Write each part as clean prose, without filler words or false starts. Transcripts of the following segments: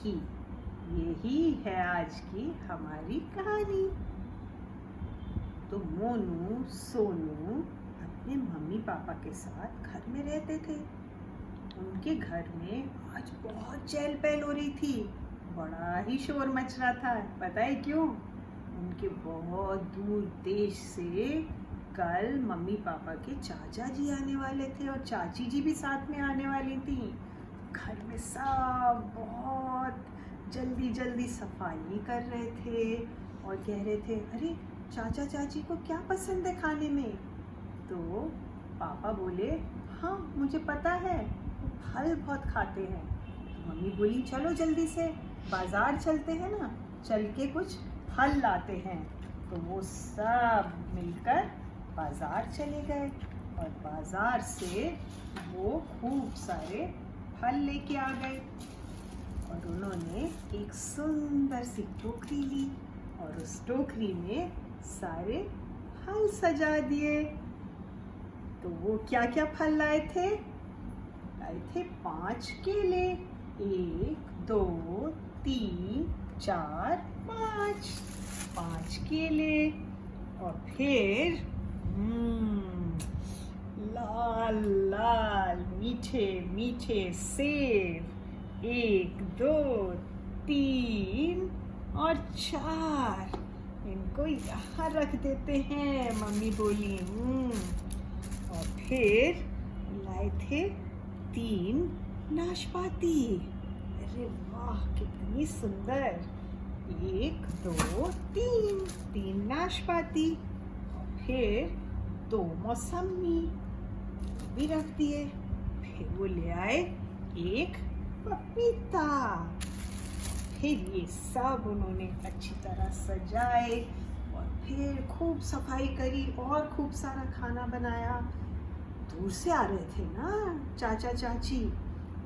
Mickey. यही है आज की हमारी कहानी। तो मोनू सोनू अपने मम्मी पापा के साथ घर में रहते थे। उनके घर में आज बहुत चहल पहल हो रही थी। बड़ा ही शोर मच रहा था। पता है क्यों? उनके बहुत दूर देश से कल मम्मी पापा के चाचा जी आने वाले थे और चाची जी भी साथ में आने वाली थी। घर में सब बहुत जल्दी जल्दी सफाई कर रहे थे और कह रहे थे, अरे चाचा चाची को क्या पसंद है खाने में? तो पापा बोले, हाँ मुझे पता है, वो फल बहुत खाते हैं। तो मम्मी बोली, चलो जल्दी से बाजार चलते हैं ना, चल के कुछ फल लाते हैं। तो वो सब मिलकर बाजार चले गए और बाजार से वो खूब सारे फल लेके आ गए और उन्होंने एक सुंदर सी टोकरी ली और उस टोकरी में सारे फल सजा दिए। तो वो क्या क्या फल लाए थे? लाए थे 5 केले। 1 2 3 4 5 केले और फिर लाल लाल मीठे मीठे सेब। 1 2 3 और 4। इनको यहाँ रख देते हैं, मम्मी बोली। और फिर लाए थे 3 नाशपाती। अरे वाह कितनी सुंदर। 1 2 3 नाशपाती और फिर 2 मौसमी भी रख दिए। फिर वो ले आए 1 पपीता। फिर ये सब उन्होंने अच्छी तरह सजाए और फिर खूब सफाई करी और खूब सारा खाना बनाया। दूर से आ रहे थे ना चाचा चाची।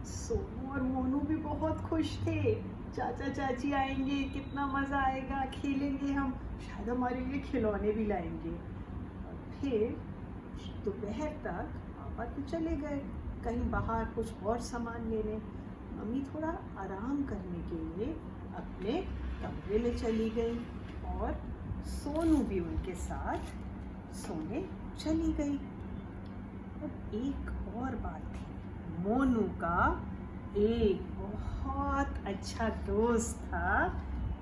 सोनू और मोनू भी बहुत खुश थे। चाचा चाची आएंगे, कितना मज़ा आएगा, खेलेंगे हम, शायद हमारे लिए खिलौने भी लाएंगे। और फिर दोपहर तक पापा तो चले गए कहीं बाहर कुछ और सामान लेने। मम्मी थोड़ा आराम करने के लिए अपने कमरे में चली गई और सोनू भी उनके साथ सोने चली गई। अब एक और बात थी, मोनू का एक बहुत अच्छा दोस्त था,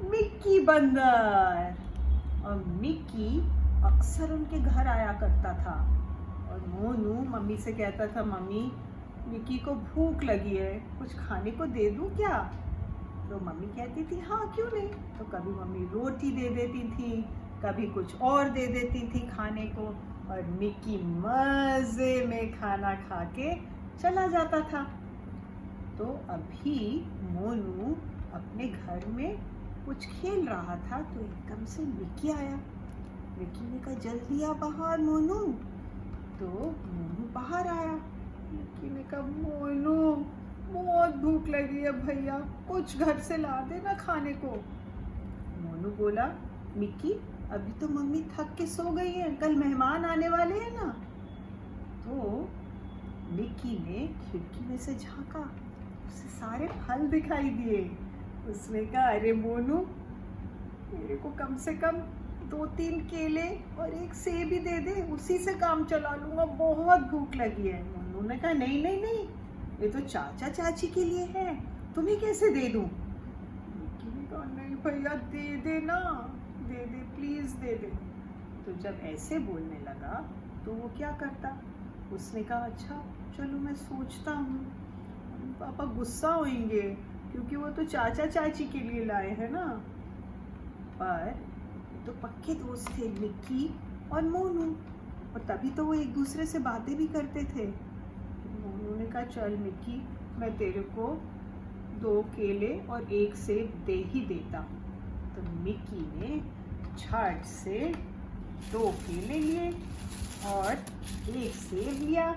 मिक्की बंदर। और मिक्की अक्सर उनके घर आया करता था और मोनू मम्मी से कहता था, मम्मी मिक्की को भूख लगी है, कुछ खाने को दे दूं क्या? तो मम्मी कहती थी, हाँ क्यों नहीं। तो कभी मम्मी रोटी दे देती थी, कभी कुछ और दे देती थी खाने को और मिक्की मज़े में खाना खा के चला जाता था। तो अभी मोनू अपने घर में कुछ खेल रहा था तो एकदम से मिक्की आया। मिक्की ने कहा, जल्दी आ बाहर मोनू। तो मोनू बाहर आया। मिक्की ने कहा, मोनू बहुत भूख लगी है भैया, कुछ घर से ला देना खाने को। मोनू बोला, मिक्की अभी तो मम्मी थक के सो गई है, कल मेहमान आने वाले हैं ना। तो मिक्की ने खिड़की में से झांका, उसे सारे फल दिखाई दिए। उसने कहा, अरे मोनू मेरे को कम से कम 2-3 केले और 1 सेब भी दे दे, उसी से काम चला लूँगा, बहुत भूख लगी है। मोनू ने कहा, नहीं नहीं नहीं, ये तो चाचा चाची के लिए है, तुम्हें कैसे दे दूँ? मिक्की ने कहा, नहीं भैया दे दे ना, दे दे प्लीज़ दे दे। तो जब ऐसे बोलने लगा तो वो क्या करता? उसने कहा, अच्छा चलो मैं सोचता हूँ। पापा गुस्सा होंगे क्योंकि वो तो चाचा चाची के लिए लाए हैं ना। पर तो पक्के दोस्त थे मिक्की और मोनू और तभी तो वो एक दूसरे से बातें भी करते थे। मोनू ने कहा, चल मिक्की मैं तेरे को 2 केले और 1 सेब दे ही देता हूँ। तो मिक्की ने झट से 2 केले लिए और 1 सेब लिया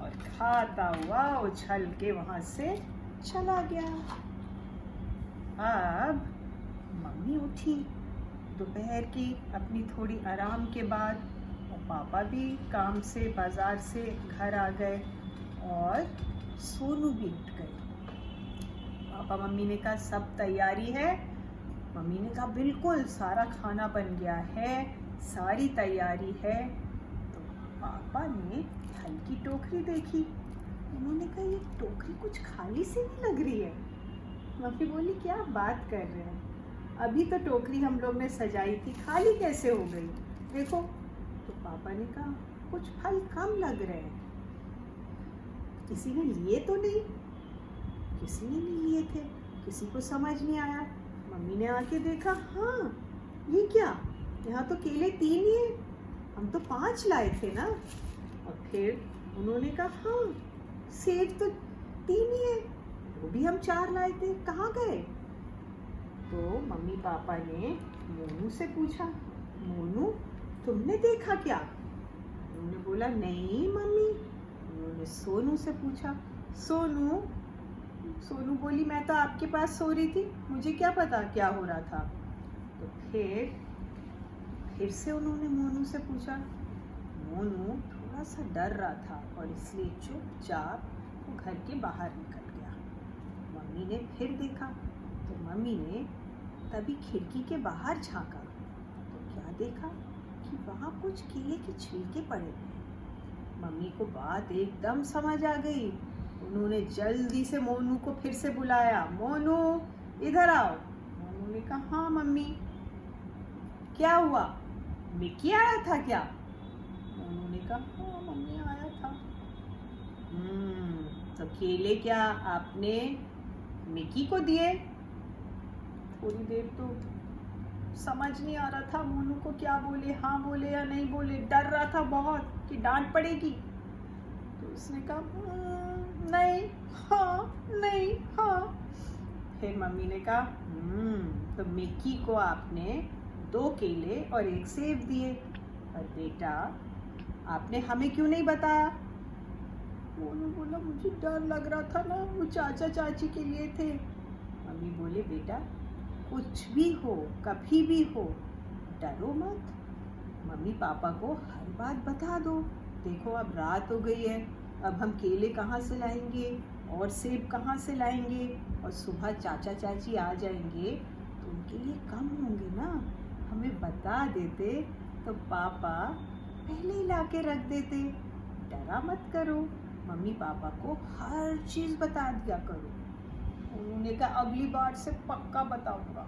और खाता हुआ उछल के वहाँ से चला गया। अब मम्मी उठी दोपहर की अपनी थोड़ी आराम के बाद और पापा भी काम से बाज़ार से घर आ गए और सोनू भी उठ गई। पापा मम्मी ने कहा सब तैयारी है? मम्मी ने कहा बिल्कुल, सारा खाना बन गया है, सारी तैयारी है। तो पापा ने फल की टोकरी देखी। उन्होंने कहा ये टोकरी कुछ खाली सी नहीं लग रही है। मम्मी बोली क्या बात कर रहे हैं, अभी तो टोकरी हम लोग ने सजाई थी, खाली कैसे हो गई, देखो। तो पापा ने कहा कुछ फल कम लग रहे हैं, किसी ने लिए तो नहीं? किसी ने नहीं लिए थे, किसी को समझ नहीं आया। मम्मी ने आके देखा, हाँ ये क्या, यहाँ तो केले 3 ही हैं, हम तो 5 लाए थे ना। और फिर उन्होंने कहा हाँ सेब तो 3 ही है, वो भी हम 4 लाए थे, कहाँ गए? तो मम्मी पापा ने मोनू से पूछा, मोनू तुमने देखा क्या? उन्होंने बोला नहीं मम्मी। उन्होंने सोनू से पूछा, सोनू? सोनू बोली मैं तो आपके पास सो रही थी, मुझे क्या पता क्या हो रहा था। तो फिर से उन्होंने मोनू से पूछा। मोनू थोड़ा सा डर रहा था और इसलिए चुपचाप वो घर के बाहर निकल गया। मम्मी ने फिर देखा तो मम्मी ने तभी खिड़की के बाहर झांका तो क्या देखा कि वहाँ कुछ केले के छिलके पड़े हुए। मम्मी को बात एकदम समझ आ गई। उन्होंने जल्दी से मोनू को फिर से बुलाया, मोनू इधर आओ। मोनू ने कहा हाँ मम्मी। क्या हुआ, मिक्की आया था क्या? मोनू ने कहा हाँ मम्मी आया था। तो केले क्या आपने मिक्की को दिए? थोड़ी देर तो समझ नहीं आ रहा था मोनू को क्या बोले, हाँ बोले या नहीं बोले, डर रहा था बहुत कि डांट पड़ेगी। तो उसने कहा नहीं हाँ नहीं हाँ। फिर मम्मी ने कहा तो मिक्की को आपने 2 केले और 1 सेब दिए, और बेटा आपने हमें क्यों नहीं बताया? मोनू बोला मुझे डर लग रहा था ना, वो चाचा चाची के लिए थे। मम्मी बोले बेटा कुछ भी हो कभी भी हो डरो मत, मम्मी पापा को हर बात बता दो। देखो अब रात हो गई है, अब हम केले कहाँ से लाएंगे और सेब कहाँ से लाएंगे, और सुबह चाचा चाची आ जाएंगे तो उनके लिए कम होंगे ना, हमें बता देते तो पापा पहले ही ला के रख देते। डरा मत करो, मम्मी पापा को हर चीज़ बता दिया करो। उन्होंने कहा अगली बार से पक्का बताऊंगा।